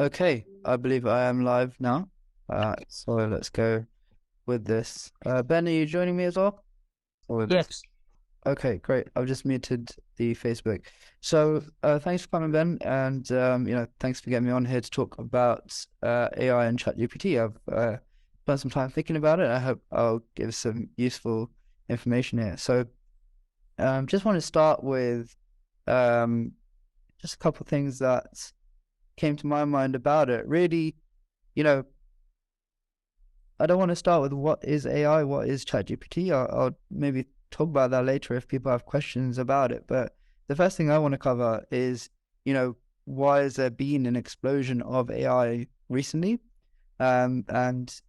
Okay, I believe I am live now. So let's go with this. Ben, are you joining me as well? Yes. Okay, great. I've just muted the Facebook. So, thanks for coming, Ben, and thanks for getting me on here to talk about AI and ChatGPT. I've spent some time thinking about it. I hope I'll give some useful information here. So, just want to start with um, just a couple of things that came to my mind about it. Really, you know, I don't want to start with what is AI, what is ChatGPT. I'll maybe talk about that later if people have questions about it. But the first thing I want to cover is, why has there been an explosion of AI recently? And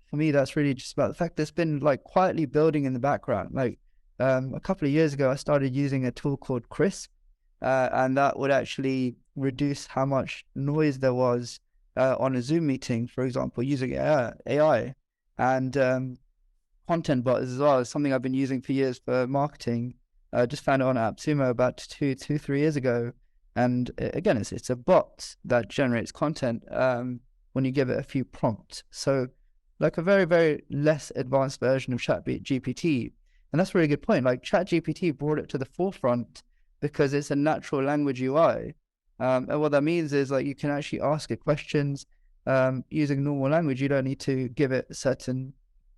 for me, that's really just about the fact that it's been like quietly building in the background. Like a couple of years ago, I started using a tool called Crisp, and that would actually reduce how much noise there was on a Zoom meeting, for example, using AI. And content bots as well is something I've been using for years for marketing. I just found it on AppSumo about 3 years ago. And again, it's a bot that generates content when you give it a few prompts. So, like a very, very less advanced version of ChatGPT. And that's a really good point. Like ChatGPT brought it to the forefront because it's a natural language UI. And what that means is like you can actually ask it questions using normal language. You don't need to give it certain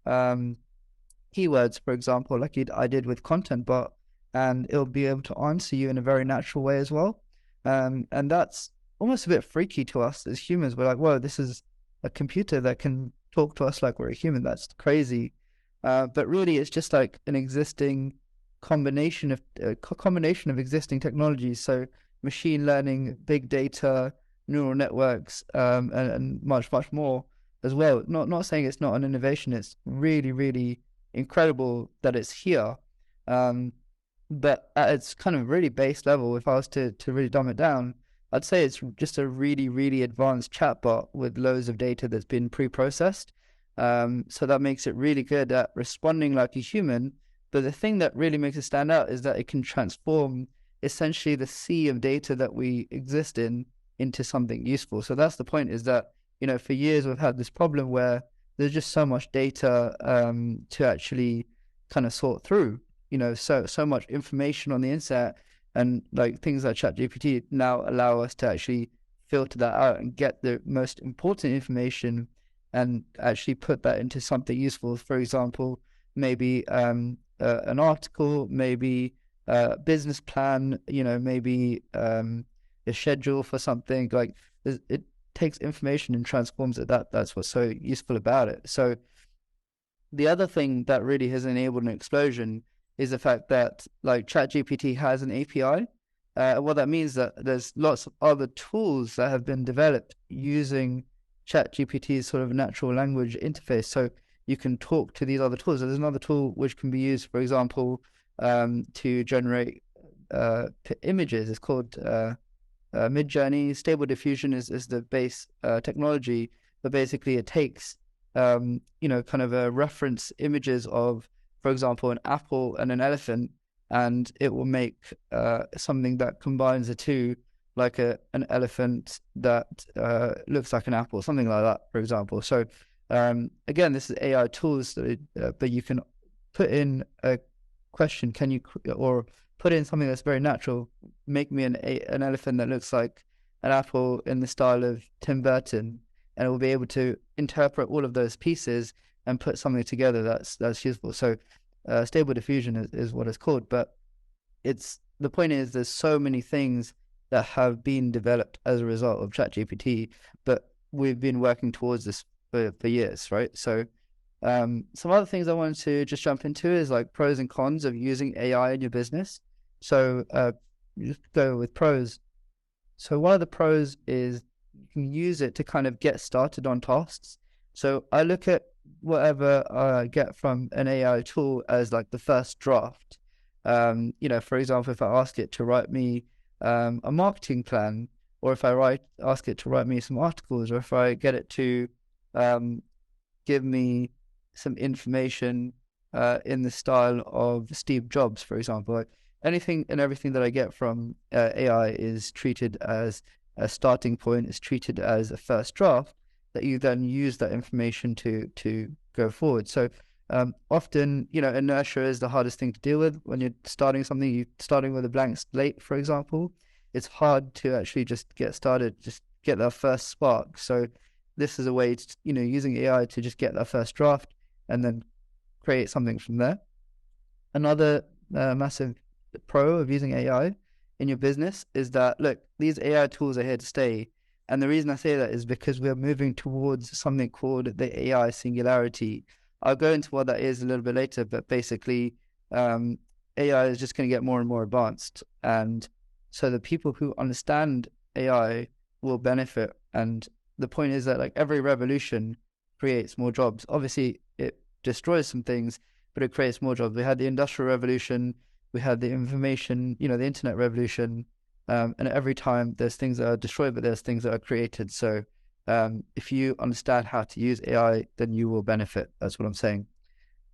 um, keywords, for example, like I did with Content Bot, and it'll be able to answer you in a very natural way as well. And that's almost a bit freaky to us as humans. We're like, whoa, this is a computer that can talk to us like we're a human. That's crazy. But really, it's just like an existing combination of existing technologies. So machine learning, big data, neural networks, and much, much more as well. Not saying it's not an innovation. It's really, really incredible that it's here. Um, but at its kind of really base level, if I was to really dumb it down, I'd say it's just a really, really advanced chatbot with loads of data that's been pre-processed. So that makes it really good at responding like a human. But the thing that really makes it stand out is that it can transform essentially the sea of data that we exist in into something useful. So that's the point, is that, for years we've had this problem where there's just so much data to actually kind of sort through. So much information on the internet, and like things like ChatGPT now allow us to actually filter that out and get the most important information and actually put that into something useful. For example, maybe an article, maybe a business plan, maybe a schedule for something. Like it takes information and transforms it. That's what's so useful about it. So the other thing that really has enabled an explosion is the fact that like ChatGPT has an API. What that means that there's lots of other tools that have been developed using ChatGPT's sort of natural language interface. So you can talk to these other tools. There's another tool which can be used, for example, to generate images. It's called Midjourney. Stable Diffusion is the base technology, but basically it takes kind of reference images of, for example, an apple and an elephant, and it will make something that combines the two, like an elephant that looks like an apple, something like that, for example. So again, this is AI tools, but you can put in a question, or put in something that's very natural, make me an elephant that looks like an apple in the style of Tim Burton, and it will be able to interpret all of those pieces and put something together that's useful. So stable diffusion is what it's called, but the point is there's so many things that have been developed as a result of ChatGPT, but we've been working towards this for years, right? So some other things I wanted to just jump into is like pros and cons of using AI in your business. So just go with pros. So one of the pros is you can use it to kind of get started on tasks. So I look at whatever I get from an AI tool as like the first draft. For example, if I ask it to write me a marketing plan, or if I ask it to write me some articles, or if I get it to um, give me some information in the style of Steve Jobs, for example. Like anything and everything that I get from AI is treated as a starting point, is treated as a first draft, that you then use that information to go forward. So often, inertia is the hardest thing to deal with when you're starting something. You're starting with a blank slate, for example. It's hard to actually just get started, just get that first spark. So this is a way to, using AI to just get that first draft and then create something from there. Another massive pro of using AI in your business is that, look, these AI tools are here to stay. And the reason I say that is because we're moving towards something called the AI Singularity. I'll go into what that is a little bit later, but basically, AI is just going to get more and more advanced. And so the people who understand AI will benefit. And the point is that, like, every revolution creates more jobs. Obviously, it destroys some things, but it creates more jobs. We had the Industrial Revolution, we had the information, the Internet Revolution, and every time there's things that are destroyed, but there's things that are created. So if you understand how to use AI, then you will benefit. That's what I'm saying.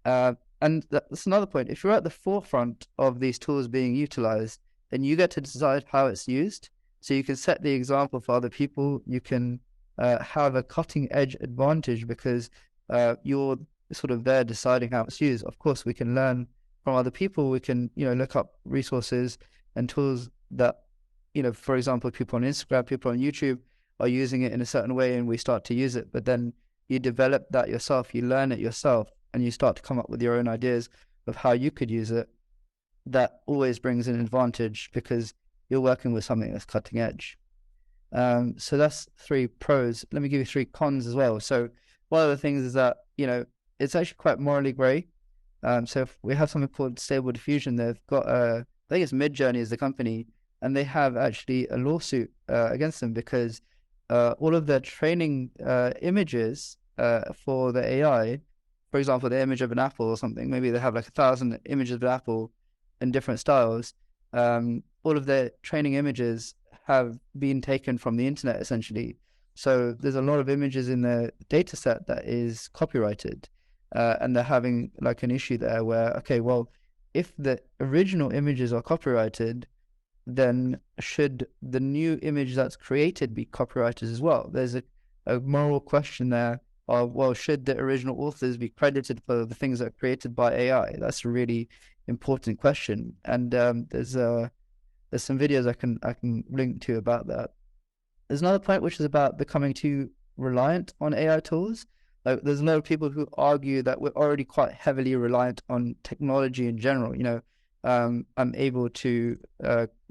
And that's another point. If you're at the forefront of these tools being utilized, then you get to decide how it's used. So you can set the example for other people. You can have a cutting edge advantage because you're sort of there deciding how it's used. Of course, we can learn from other people. We can, look up resources and tools that, for example, people on Instagram, people on YouTube are using it in a certain way, and we start to use it. But then you develop that yourself, you learn it yourself, and you start to come up with your own ideas of how you could use it. That always brings an advantage because you're working with something that's cutting edge. So that's 3 pros. Let me give you 3 cons as well. So one of the things is that, it's actually quite morally grey. So if we have something called Stable Diffusion, they've got, I think it's Midjourney is the company, and they have actually a lawsuit against them because all of their training images for the AI, for example, the image of an apple or something, maybe they have like 1,000 images of an apple in different styles. All of their training images have been taken from the internet, essentially. So there's a lot of images in the data set that is copyrighted. And they're having like an issue there where, okay, well, if the original images are copyrighted, then should the new image that's created be copyrighted as well? There's a moral question there of, well, should the original authors be credited for the things that are created by AI? That's a really important question. And there's some videos I can link to about that. There's another point which is about becoming too reliant on AI tools. Like, there's a lot of people who argue that we're already quite heavily reliant on technology in general. I'm able to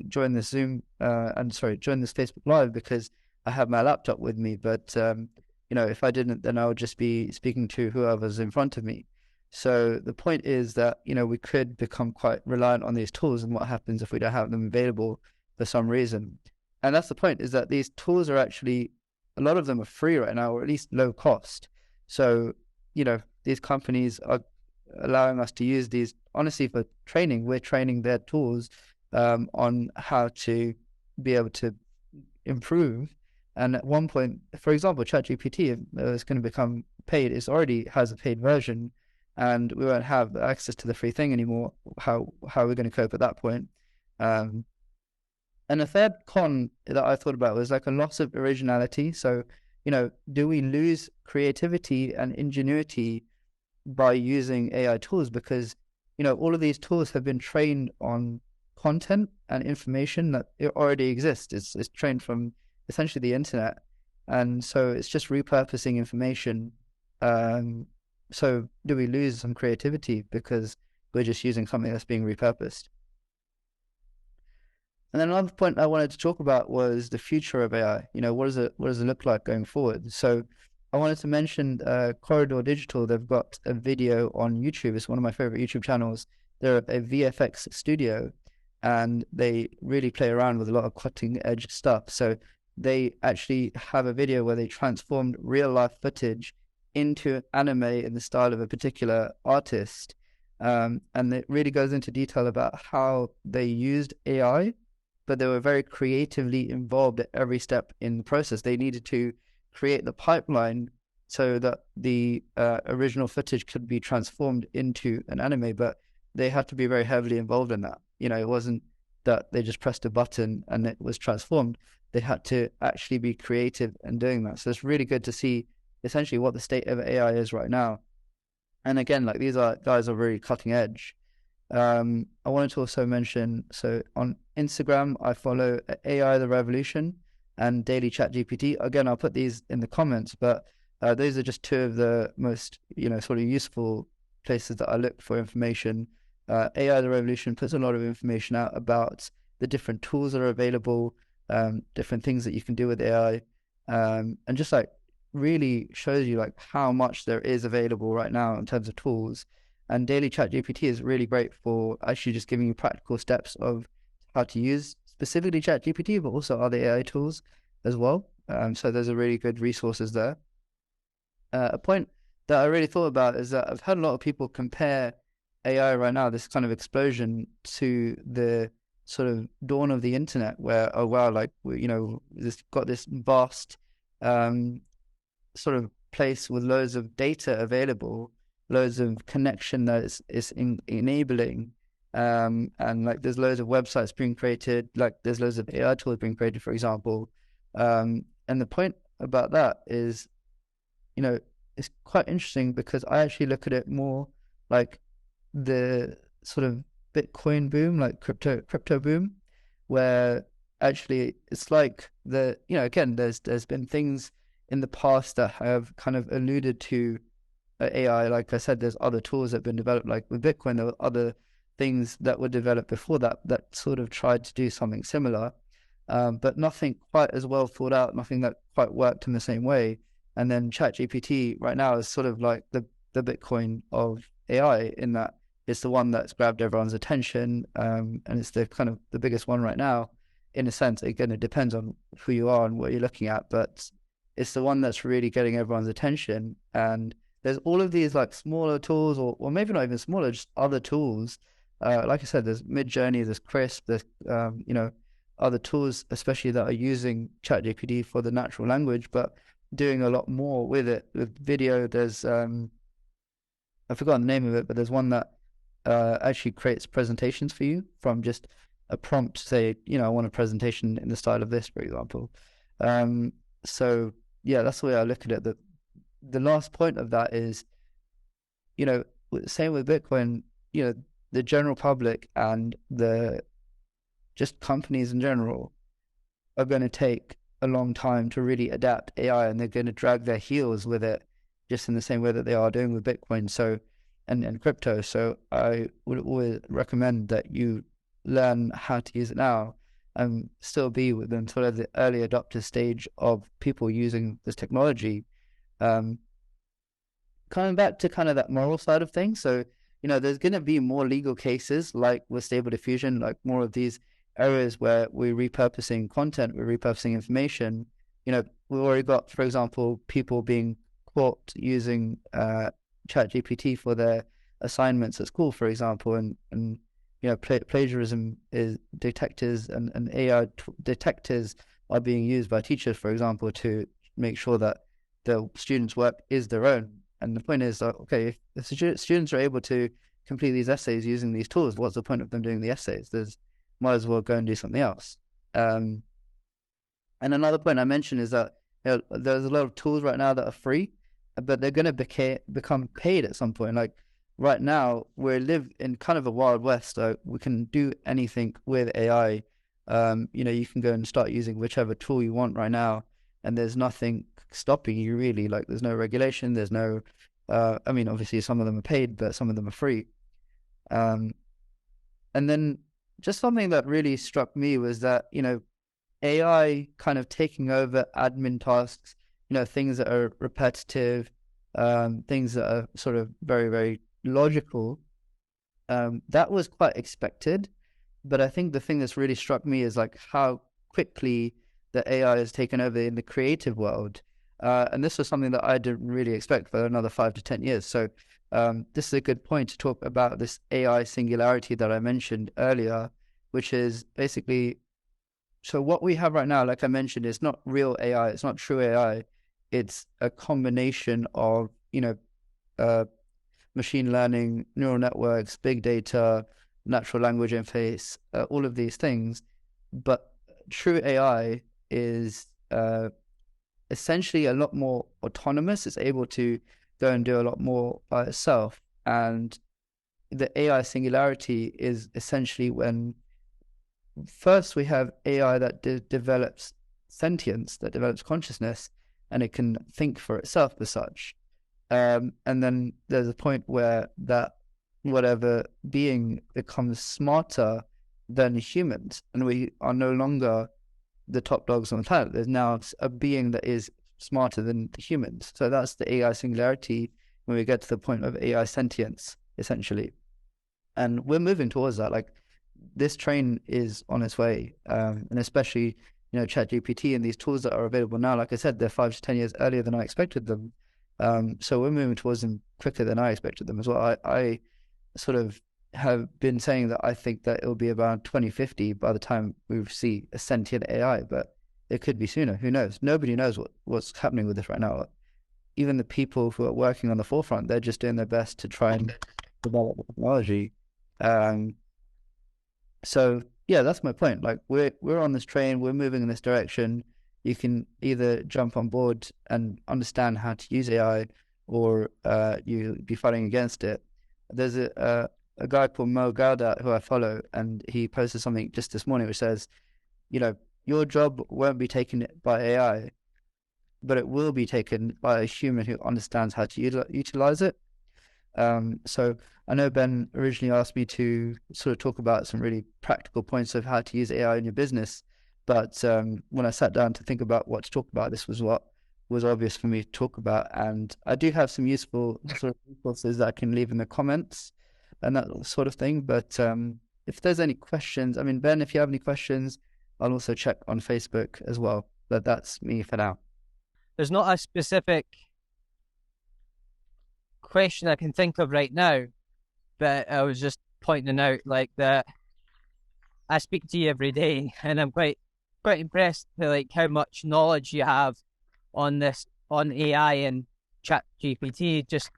join this join this Facebook Live because I have my laptop with me. But if I didn't, then I would just be speaking to whoever's in front of me. So the point is that, we could become quite reliant on these tools, and what happens if we don't have them available for some reason. And that's the point, is that these tools are actually, a lot of them are free right now, or at least low cost. So, these companies are allowing us to use these, honestly, for training. We're training their tools on how to be able to improve. And at one point, for example, ChatGPT is going to become paid. It already has a paid version, and we won't have access to the free thing anymore. How are we going to cope at that point? And a third con that I thought about was like a loss of originality. So, do we lose creativity and ingenuity by using AI tools? Because, all of these tools have been trained on content and information that it already exists. It's trained from essentially the internet. And so it's just repurposing information. So do we lose some creativity because we're just using something that's being repurposed? And then another point I wanted to talk about was the future of AI. What does it look like going forward? So I wanted to mention Corridor Digital. They've got a video on YouTube. It's one of my favorite YouTube channels. They're a VFX studio, and they really play around with a lot of cutting edge stuff. So they actually have a video where they transformed real life footage into anime in the style of a particular artist. And it really goes into detail about how they used AI, but they were very creatively involved at every step in the process. They needed to create the pipeline so that the original footage could be transformed into an anime, but they had to be very heavily involved in that. It wasn't that they just pressed a button and it was transformed. they had to actually be creative in doing that. So it's really good to see essentially what the state of AI is right now. And again, like these guys are really cutting edge. I wanted to also mention, so on Instagram, I follow AI The Revolution and Daily Chat GPT. Again, I'll put these in the comments, but those are just two of the most, sort of useful places that I look for information. AI The Revolution puts a lot of information out about the different tools that are available, different things that you can do with AI, and just like really shows you like how much there is available right now in terms of tools. And Daily Chat GPT is really great for actually just giving you practical steps of how to use specifically Chat GPT, but also other AI tools as well. So there's a really good resources there. A point that I really thought about is that I've heard a lot of people compare AI right now, this kind of explosion, to the sort of dawn of the internet, where, oh wow, like, this got this vast sort of place with loads of data available, loads of connection that is enabling, and like there's loads of websites being created, like there's loads of AI tools being created, for example. And the point about that is, it's quite interesting because I actually look at it more like the sort of Bitcoin boom, like crypto boom, where actually it's like again, there's been things in the past that have kind of alluded to AI. Like I said, there's other tools that have been developed, like with Bitcoin, there were other things that were developed before that sort of tried to do something similar, but nothing quite as well thought out, nothing that quite worked in the same way. And then ChatGPT right now is sort of like the Bitcoin of AI, in that it's the one that's grabbed everyone's attention, and it's the kind of the biggest one right now. In a sense, again, it depends on who you are and what you're looking at, but it's the one that's really getting everyone's attention. And there's all of these like smaller tools, or maybe not even smaller, just other tools. Like I said, there's Midjourney, there's Crisp, there's other tools, especially that are using ChatGPT for the natural language, but doing a lot more with it. With video, there's I've forgotten the name of it, but there's one that actually creates presentations for you from just a prompt. Say, I want a presentation in the style of this, for example. So yeah, that's the way I look at it. The last point of that is, same with Bitcoin, the general public and the just companies in general are going to take a long time to really adapt AI, and they're going to drag their heels with it, just in the same way that they are doing with Bitcoin. So, and crypto. So I would always recommend that you learn how to use it now and still be within sort of the early adopter stage of people using this technology. Coming back to kind of that moral side of things. So, there's going to be more legal cases like with Stable Diffusion, like more of these areas where we're repurposing content, we're repurposing information. We've already got, for example, people being caught using ChatGPT for their assignments at school, for example, and plagiarism is detectors, and AI detectors are being used by teachers, for example, to make sure that the students' work is their own. And the point is that, okay, if students are able to complete these essays using these tools, what's the point of them doing the essays? Might as well go and do something else. And another point I mentioned is that there's a lot of tools right now that are free, but they're going to become paid at some point. Like right now, we live in kind of a wild west. So we can do anything with AI. You can go and start using whichever tool you want right now, and there's nothing stopping you really. Like there's no regulation, there's no obviously some of them are paid, but some of them are free. And then just something that really struck me was that AI kind of taking over admin tasks, things that are repetitive, things that are sort of very, very logical. That was quite expected, but I think the thing that's really struck me is like how quickly the AI has taken over in the creative world. And this was something that I didn't really expect for another 5 to 10 years. So this is a good point to talk about this AI singularity that I mentioned earlier, which is basically, so what we have right now, like I mentioned, is not real AI. It's not true AI. It's a combination of, machine learning, neural networks, big data, natural language interface, all of these things. But true AI is essentially a lot more autonomous. It's able to go and do a lot more by itself. And the AI singularity is essentially when first we have AI that develops sentience, that develops consciousness, and it can think for itself as such. And then there's a point where that whatever being becomes smarter than humans, and we are no longer the top dogs on the planet. There's now a being that is smarter than the humans. So that's the AI singularity when we get to the point of AI sentience, essentially. And we're moving towards that. Like, this train is on its way, and especially ChatGPT and these tools that are available now. Like I said, they're 5 to 10 years earlier than I expected them. So we're moving towards them quicker than I expected them as well. I sort of have been saying that I think that it'll be about 2050 by the time we see a sentient AI, but it could be sooner. Who knows? Nobody knows what's happening with this right now. Even the people who are working on the forefront, they're just doing their best to try and develop the technology. So yeah, that's my point. Like, we're on this train, we're moving in this direction. You can either jump on board and understand how to use AI, or you'll be fighting against it. There's a guy called Mo Gaudat who I follow, and he posted something just this morning which says, your job won't be taken by AI, but it will be taken by a human who understands how to utilize it. So I know Ben originally asked me to sort of talk about some really practical points of how to use AI in your business. But when I sat down to think about what to talk about, this was what was obvious for me to talk about. And I do have some useful sort of resources that I can leave in the comments and that sort of thing. But if there's any questions, I mean, Ben, if you have any questions, I'll also check on Facebook as well. But that's me for now. There's not a specific question I can think of right now, but I was just pointing out like that I speak to you every day, and I'm quite impressed with like how much knowledge you have on AI and Chat GPT. Just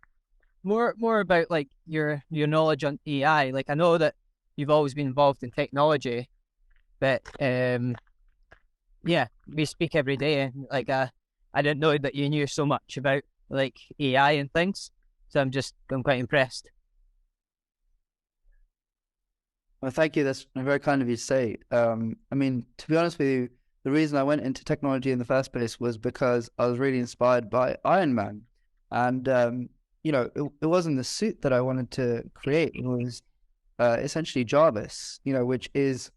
more about like your knowledge on AI. Like, I know that you've always been involved in technology, but yeah, we speak every day, and like I didn't know that you knew so much about like AI and things. So I'm quite impressed. Well, thank you. That's very kind of you to say. I mean, to be honest with you, the reason I went into technology in the first place was because I was really inspired by Iron Man. And, it wasn't the suit that I wanted to create. It was essentially Jarvis, which is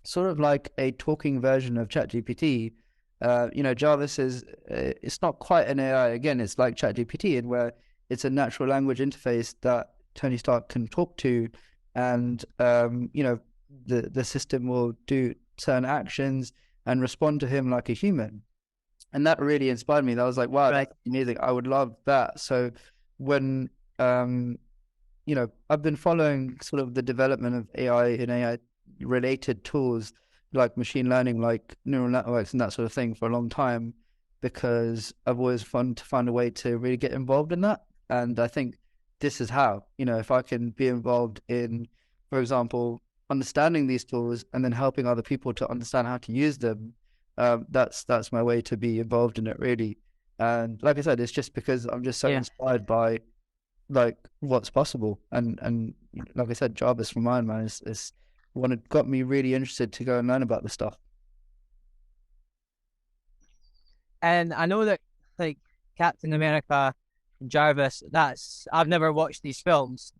sort of like a talking version of ChatGPT. Jarvis it's not quite an AI. Again, it's like ChatGPT, in where it's a natural language interface that Tony Stark can talk to, and the system will do certain actions and respond to him like a human. And that really inspired me. That was like, wow, Right. that's amazing. I would love that. So when I've been following sort of the development of AI and AI related tools like machine learning, like neural networks and that sort of thing for a long time, because I've always wanted to find a way to really get involved in that. And I think this is how, if I can be involved in, for example, understanding these tools and then helping other people to understand how to use them, that's my way to be involved in it, really. And like I said, it's just because I'm just so Yeah. inspired by like what's possible, and like I said, Jarvis from Iron Man is what got me really interested to go and learn about the stuff. And I know that like Captain America, Jarvis, I've never watched these films,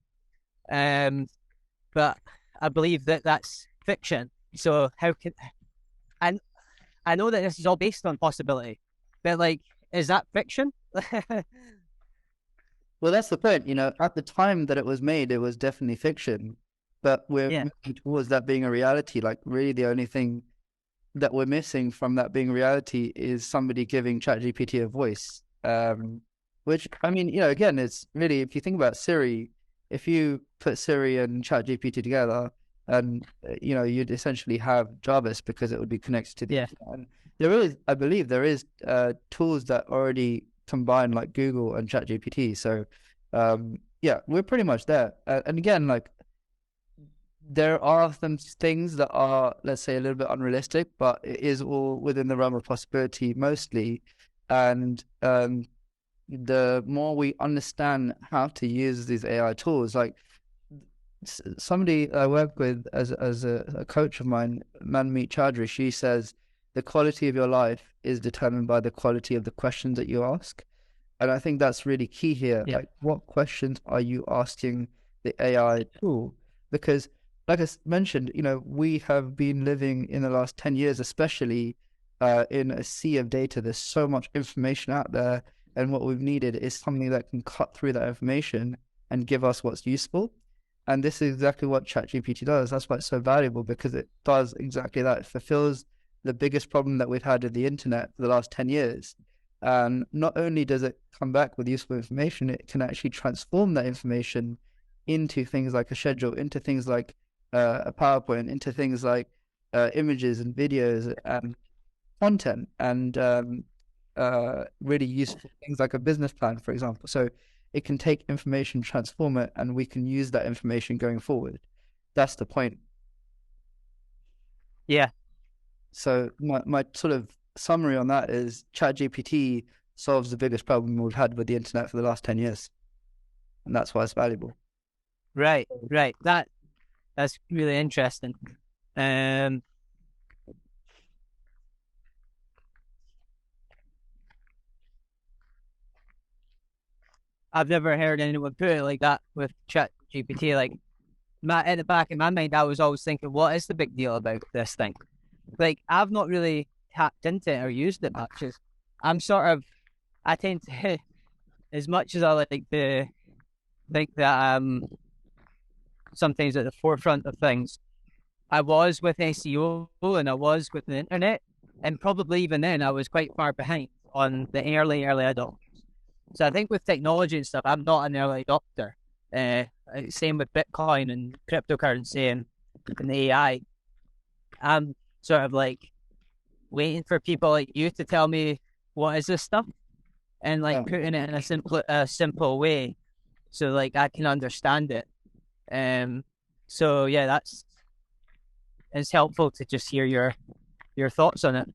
but I believe that that's fiction. So how can and I know that this is all based on possibility, but like, is that fiction? Well, that's the point. At the time that it was made, it was definitely fiction, but we're Yeah. moving towards that being a reality. Like, really, the only thing that we're missing from that being reality is somebody giving ChatGPT a voice. Which, I mean, again, it's really, if you think about Siri, if you put Siri and ChatGPT together, and you'd essentially have Jarvis, because it would be connected to the Yeah. internet. And I believe there is tools that already combine like Google and ChatGPT. So yeah, we're pretty much there. And again, like, there are some things that are, let's say, a little bit unrealistic, but it is all within the realm of possibility mostly. And the more we understand how to use these AI tools, like somebody I work with as a coach of mine, Manmeet Chaudhary, she says the quality of your life is determined by the quality of the questions that you ask. And I think that's really key here. Yeah. Like, what questions are you asking the AI tool? Because, like I mentioned, we have been living in the last 10 years, especially in a sea of data. There's so much information out there. And what we've needed is something that can cut through that information and give us what's useful. And this is exactly what ChatGPT does. That's why it's so valuable, because it does exactly that. It fulfills the biggest problem that we've had with the internet for the last 10 years. Not only does it come back with useful information, it can actually transform that information into things like a schedule, into things like a PowerPoint, into things like images and videos and content, and really useful things like a business plan, for example. So it can take information, transform it, and we can use that information going forward. That's the point. Yeah. So my sort of summary on that is ChatGPT solves the biggest problem we've had with the internet for the last 10 years. And that's why it's valuable. Right. Right. That's really interesting. I've never heard anyone put it like that with Chat GPT. Like, at the back of my mind, I was always thinking, what is the big deal about this thing? Like, I've not really tapped into it or used it much. I'm sort of, I tend to, as much as I like to think that sometimes at the forefront of things, I was with SEO and I was with the internet, and probably even then I was quite far behind on the early adopters. So I think with technology and stuff, I'm not an early adopter. Same with Bitcoin and cryptocurrency and the AI. I'm sort of like waiting for people like you to tell me what is this stuff, and like putting it in a simple way so like I can understand it. So yeah, it's helpful to just hear your thoughts on it.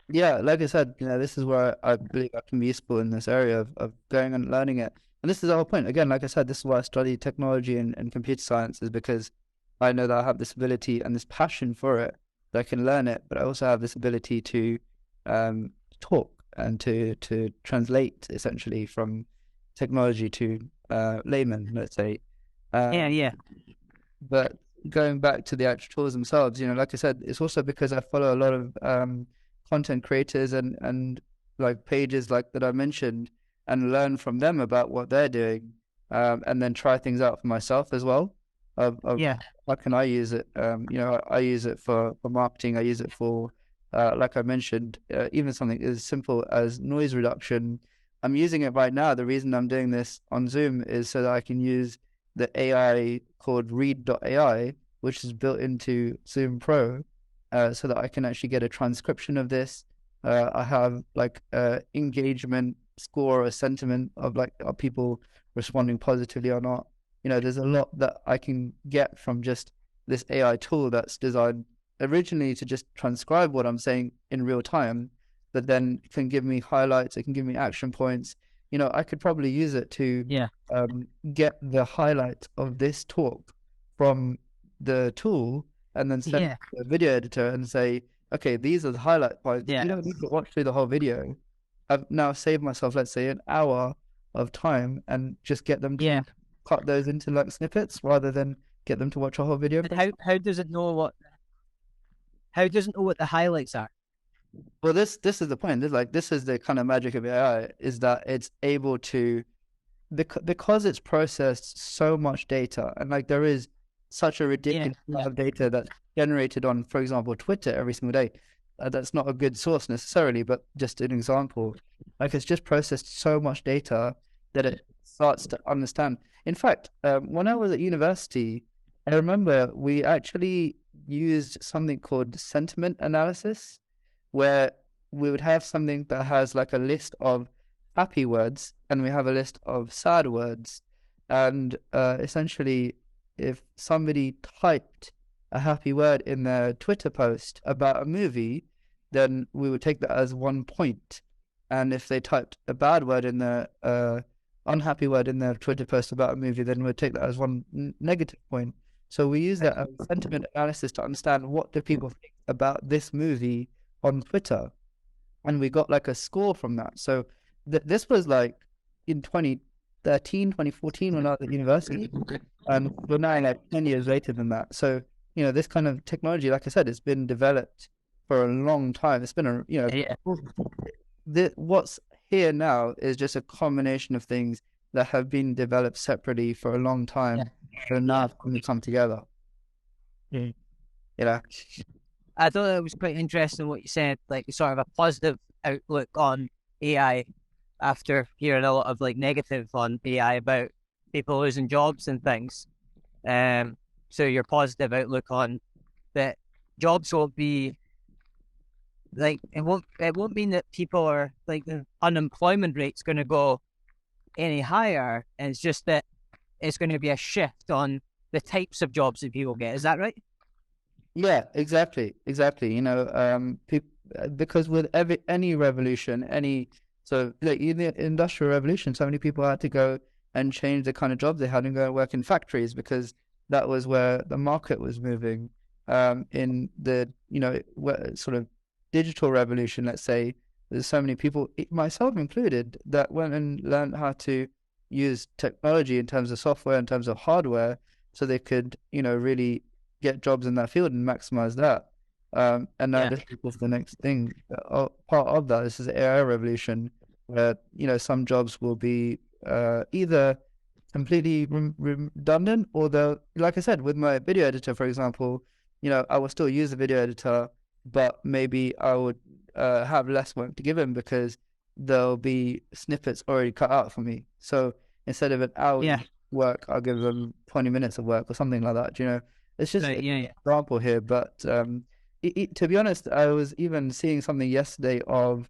Yeah, like I said, this is where I believe I can be useful in this area of going and learning it. And this is the whole point. Again, like I said, this is why I study technology and computer science, is because I know that I have this ability and this passion for it, that I can learn it, but I also have this ability to talk and to translate essentially from technology to layman, let's say. Yeah, Um, yeah, but going back to the actual tools themselves, like I said, it's also because I follow a lot of content creators and like pages like that I mentioned, and learn from them about what they're doing, and then try things out for myself as well. Of yeah, how can I use it? I use it for marketing. I use it for, like I mentioned, even something as simple as noise reduction. I'm using it right now. The reason I'm doing this on Zoom is so that I can use the AI called READ.AI, which is built into Zoom Pro, so that I can actually get a transcription of this. I have like engagement score, a sentiment of like, are people responding positively or not? There's a lot that I can get from just this AI tool that's designed originally to just transcribe what I'm saying in real time, but then can give me highlights. It can give me action points. I could probably use it to yeah, get the highlights of this talk from the tool, and then send it yeah, to the video editor and say, okay, these are the highlight points. yeah, You don't need to watch through the whole video. I've now saved myself, let's say, an hour of time, and just get them yeah. to cut those into like snippets rather than get them to watch a whole video. And how does it know what the highlights are? Well, this is the point. This is the kind of magic of AI, is that it's able to, because it's processed so much data, and like there is such a Yeah, ridiculous yeah, amount of data that's generated on, for example, Twitter every single day. That's not a good source necessarily, but just an example. Like it's just processed so much data that it starts to understand. In fact, when I was at university, I remember we actually used something called sentiment analysis, where we would have something that has like a list of happy words and we have a list of sad words, and essentially if somebody typed a happy word in their Twitter post about a movie, then we would take that as 1 point. And if they typed a bad word in their unhappy word in their Twitter post about a movie, then we'd take that as one negative point. So we use that as sentiment analysis to understand what do people think about this movie on Twitter, and we got like a score from that. So this was like in 2013, 2014 when I was at university, and we're now like 10 years later than that. So this kind of technology, like I said, it's been developed for a long time. It's been what's here now is just a combination of things that have been developed separately for a long time, and now have come together. I thought it was quite interesting what you said, like sort of a positive outlook on AI after hearing a lot of like negative on AI about people losing jobs and things. So your positive outlook on that jobs won't be like it won't mean that people are like the unemployment rate's going to go any higher. And it's just that it's going to be a shift on the types of jobs that people get. Is that right? Yeah, exactly. Because with any revolution, so like in the Industrial Revolution, so many people had to go and change the kind of jobs they had and go and work in factories because that was where the market was moving. In the sort of digital revolution, let's say, there's so many people, myself included, that went and learned how to use technology in terms of software, in terms of hardware, so they could really get jobs in that field and maximize that. And now this is the next thing. Part of that, this is the AI revolution, where some jobs will be either completely redundant, or they'll, like I said, with my video editor, for example, I will still use the video editor, but maybe I would have less work to give him because there'll be snippets already cut out for me. So instead of an hour work, I'll give them 20 minutes of work or something like that. It's just an example here, but to be honest, I was even seeing something yesterday of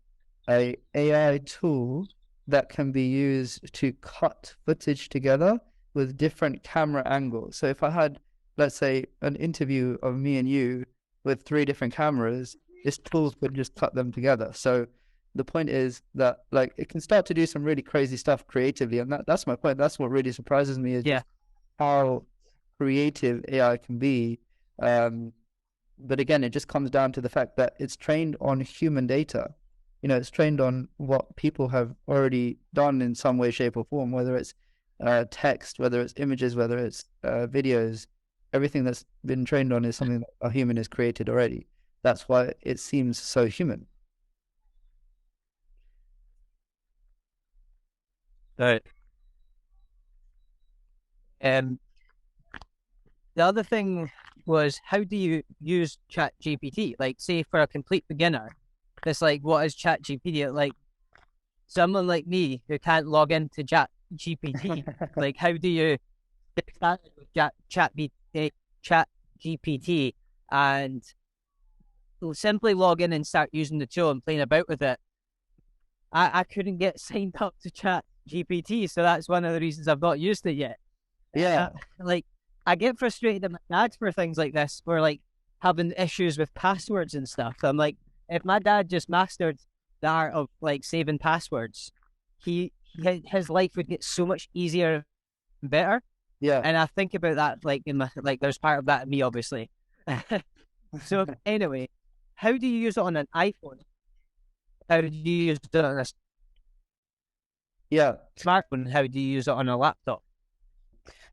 a AI tool that can be used to cut footage together with different camera angles. So if I had, let's say, an interview of me and you with 3 different cameras, this tool could just cut them together. So the point is that like it can start to do some really crazy stuff creatively, and that's my point. That's what really surprises me is how creative AI can be. But again, it just comes down to the fact that it's trained on human data. It's trained on what people have already done in some way, shape, or form, whether it's text, whether it's images, whether it's videos. Everything that's been trained on is something that a human has created already. That's why it seems so human. Right. The other thing was, how do you use ChatGPT? Like, say for a complete beginner, it's like, what is ChatGPT? Like, someone like me who can't log into ChatGPT, like, how do you get started with ChatGPT and simply log in and start using the tool and playing about with it? I couldn't get signed up to ChatGPT, so that's one of the reasons I've not used it yet. Yeah. I get frustrated at my dad for things like this, for like having issues with passwords and stuff. I'm like, if my dad just mastered the art of like saving passwords, his life would get so much easier and better. Yeah. And I think about that like in my there's part of that in me, obviously. So anyway, how do you use it on an iPhone? How do you use it on a smartphone? How do you use it on a laptop?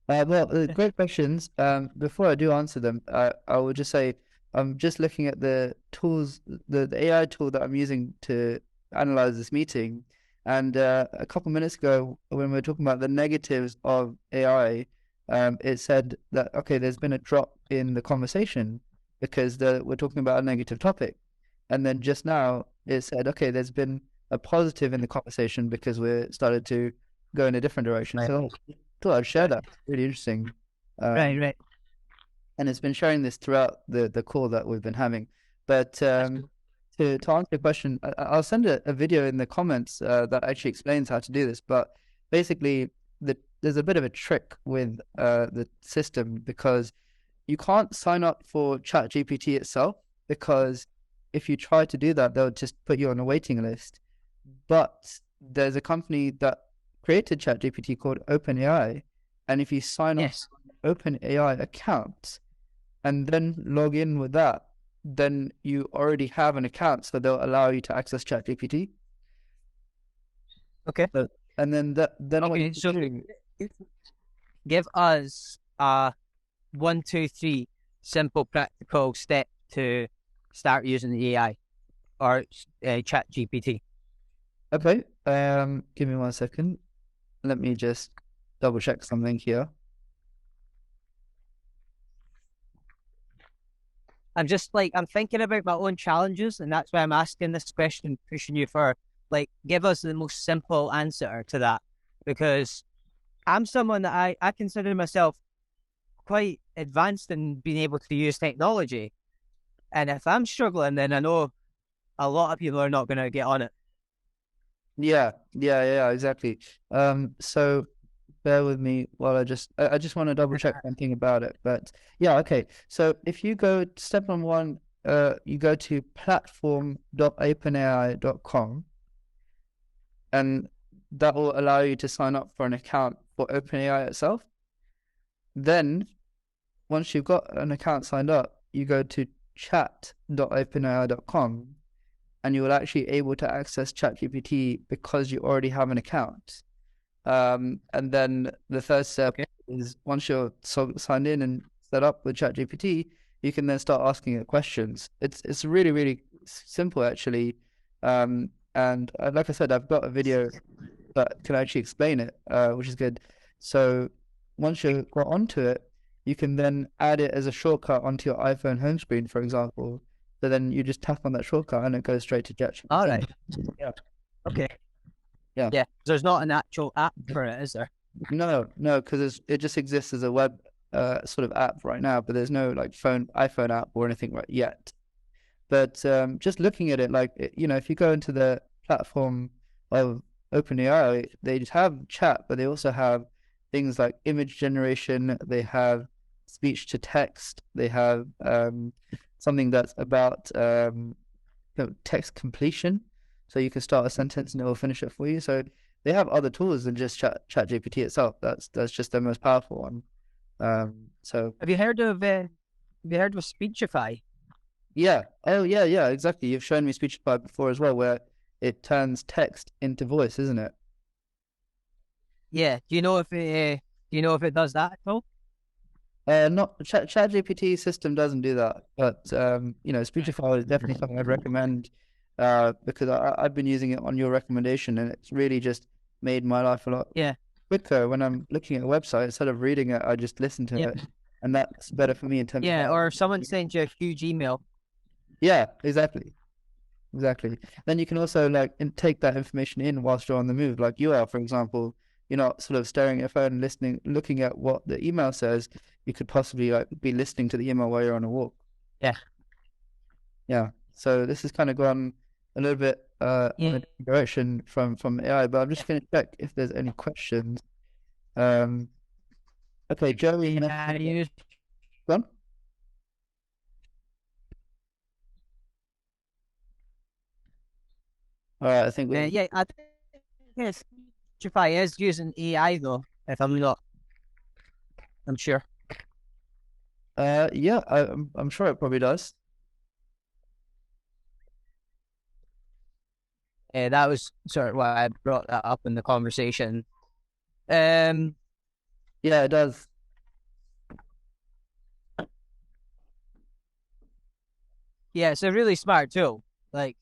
Great questions. Before I do answer them, I will just say I'm just looking at the tools, the AI tool that I'm using to analyze this meeting. And a couple minutes ago, when we were talking about the negatives of AI, it said that, okay, there's been a drop in the conversation because we're talking about a negative topic. And then just now, it said, okay, there's been a positive in the conversation because we started to go in a different direction. So thought I'd share that. It's really interesting. Right. And it's been sharing this throughout the call that we've been having. But to answer your question, I'll send a video in the comments that actually explains how to do this. But basically, there's a bit of a trick with the system, because you can't sign up for ChatGPT itself, because if you try to do that, they'll just put you on a waiting list. But there's a company that created ChatGPT called OpenAI, and if you sign up Yes. for an OpenAI account and then log in with that, then you already have an account, so they'll allow you to access ChatGPT. Okay. But, and then what you Okay. So do, give us a 1, 2, 3 simple practical step to start using the AI or Chat GPT. okay, give me 1 second. Let me just double check something here. I'm thinking about my own challenges, and that's why I'm asking this question, pushing you for give us the most simple answer to that, because I'm someone that I consider myself quite advanced in being able to use technology. And if I'm struggling, then I know a lot of people are not going to get on it. Yeah, exactly. So bear with me while I just want to double check one thing about it. But yeah, okay. So if you go step number one, you go to platform.openai.com, and that will allow you to sign up for an account for OpenAI itself. Then once you've got an account signed up, you go to chat.openai.com, and you will actually able to access ChatGPT because you already have an account. And then the third step Okay. is, once you're signed in and set up with ChatGPT, you can then start asking it questions. It's really, really simple, actually. And like I said, I've got a video that can actually explain it, which is good. So once you got onto it, you can then add it as a shortcut onto your iPhone home screen, for example. So then you just tap on that shortcut and it goes straight to All ChatGPT. right. Yeah. Okay. Yeah. Yeah. There's not an actual app for it, is there? No, because it just exists as a web sort of app right now, but there's no like iPhone app or anything right yet. But just looking at it, if you go into the platform of OpenAI, they just have chat, but they also have things like image generation. They have speech to text. They have something that's about text completion. So you can start a sentence and it will finish it for you. So they have other tools than just ChatGPT itself. That's just their most powerful one. So Have you heard of Speechify? yeah. Oh, yeah, exactly. You've shown me Speechify before as well, where it turns text into voice, isn't it? Yeah. Do you know if it does that at all? Not ChatGPT system doesn't do that, but Speechify is definitely something I'd recommend, because I've been using it on your recommendation, and it's really just made my life a lot Yeah. quicker. When I'm looking at a website, instead of reading it, I just listen to Yeah. it, and that's better for me in terms of Yeah. how. Or if someone sends you a huge email. Yeah, exactly. Then you can also take that information in whilst you're on the move, like you are, for example. You're not sort of staring at your phone and listening, looking at what the email says. You could possibly be listening to the email while you're on a walk. Yeah. Yeah. So this has kind of gone a little bit in Yeah. a different direction from AI, but I'm just going to check if there's any questions. Um, okay, Joey, Yeah. gone. All right, I think we. Yeah. I think yes, Speechify is using AI though. If I'm not, I'm sure. Yeah, I'm sure it probably does. That was sort of why I brought that up in the conversation. Um, Yeah, it does. yeah, it's a really smart tool. Like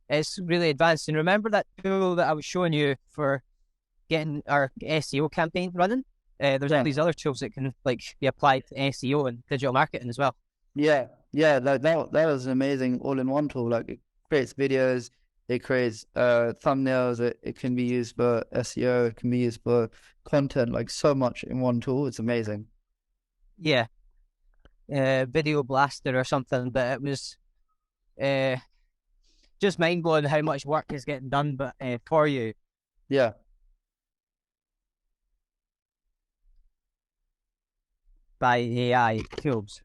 it's really advanced. And remember that tool that I was showing you for getting our SEO campaign running? There's all Yeah. these other tools that can be applied to SEO and digital marketing as well. Yeah, that was an amazing all-in-one tool. Like, it creates videos, it creates thumbnails, it can be used for SEO, it can be used for content, like so much in one tool. It's amazing. Yeah, Video Blaster or something, but it was uh, just mind blowing how much work is getting done, but for you. Yeah. by AI tools.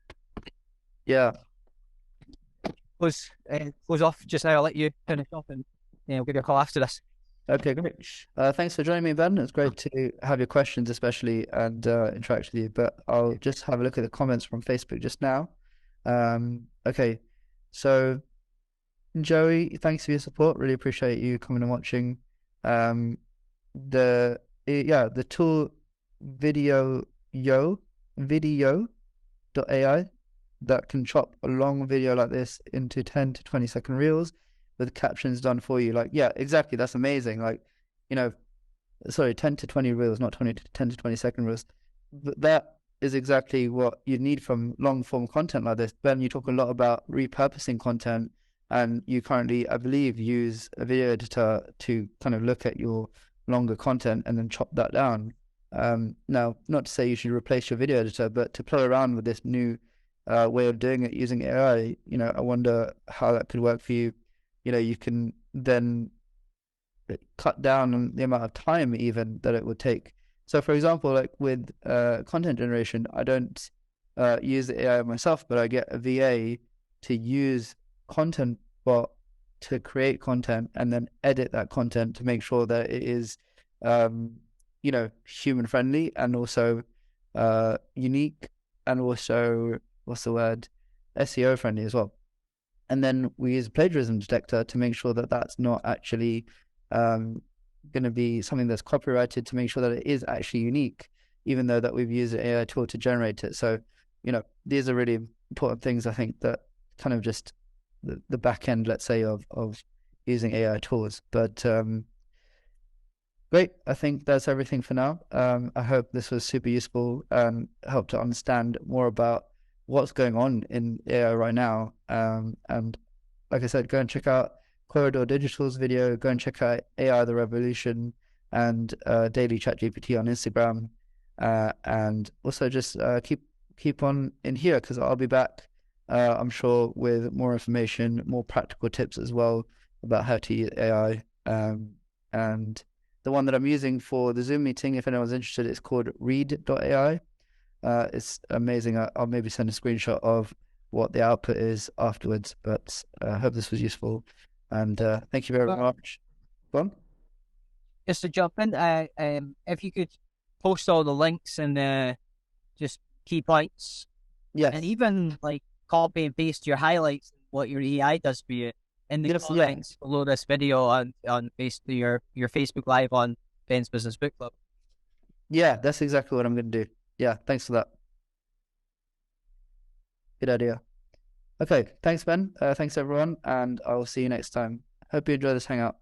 Yeah. Close off just now. I'll let you finish off, and I'll give you a call after this. Okay, great. Thanks for joining me, Ben. It's great to have your questions, especially, and interact with you. But I'll just have a look at the comments from Facebook just now. Okay, so Joey, thanks for your support. Really appreciate you coming and watching. The tool video.ai that can chop a long video like this into 10 to 20-second reels with captions done for you. Like, yeah, exactly. That's amazing. Like, sorry, 10 to 20 reels, not 10 to 20-second reels. But that is exactly what you need from long form content like this. Ben, you talk a lot about repurposing content, and you currently, I believe, use a video editor to kind of look at your longer content and then chop that down. Now, not to say you should replace your video editor, but to play around with this new way of doing it using AI, I wonder how that could work for you. You can then cut down on the amount of time even that it would take. So, for example, like with content generation, I don't use the AI myself, but I get a VA to use content bot to create content and then edit that content to make sure that it is, human friendly and also unique, and also, what's the word, SEO friendly as well. And then we use a plagiarism detector to make sure that that's not actually going to be something that's copyrighted, to make sure that it is actually unique, even though that we've used an AI tool to generate it. So, these are really important things, I think, that kind of just the back end, let's say, of using AI tools. But great. I think that's everything for now. I hope this was super useful and helped to understand more about what's going on in AI right now. And like I said, go and check out Corridor Digital's video. Go and check out AI the Revolution and Daily ChatGPT on Instagram. And also just keep on in here, because I'll be back, I'm sure, with more information, more practical tips as well about how to use AI. And the one that I'm using for the Zoom meeting, if anyone's interested, it's called READ.AI. It's amazing. I'll maybe send a screenshot of what the output is afterwards, but I hope this was useful. And thank you very much. Go on. Just to jump in, if you could post all the links and just key points, and even like copy and paste your highlights, what your AI does for you, in the comments below this video on basically your Facebook Live on Ben's Business Book Club. Yeah, that's exactly what I'm going to do. Yeah, thanks for that. Good idea. Okay, thanks, Ben. Thanks, everyone, and I will see you next time. Hope you enjoy this Hangout.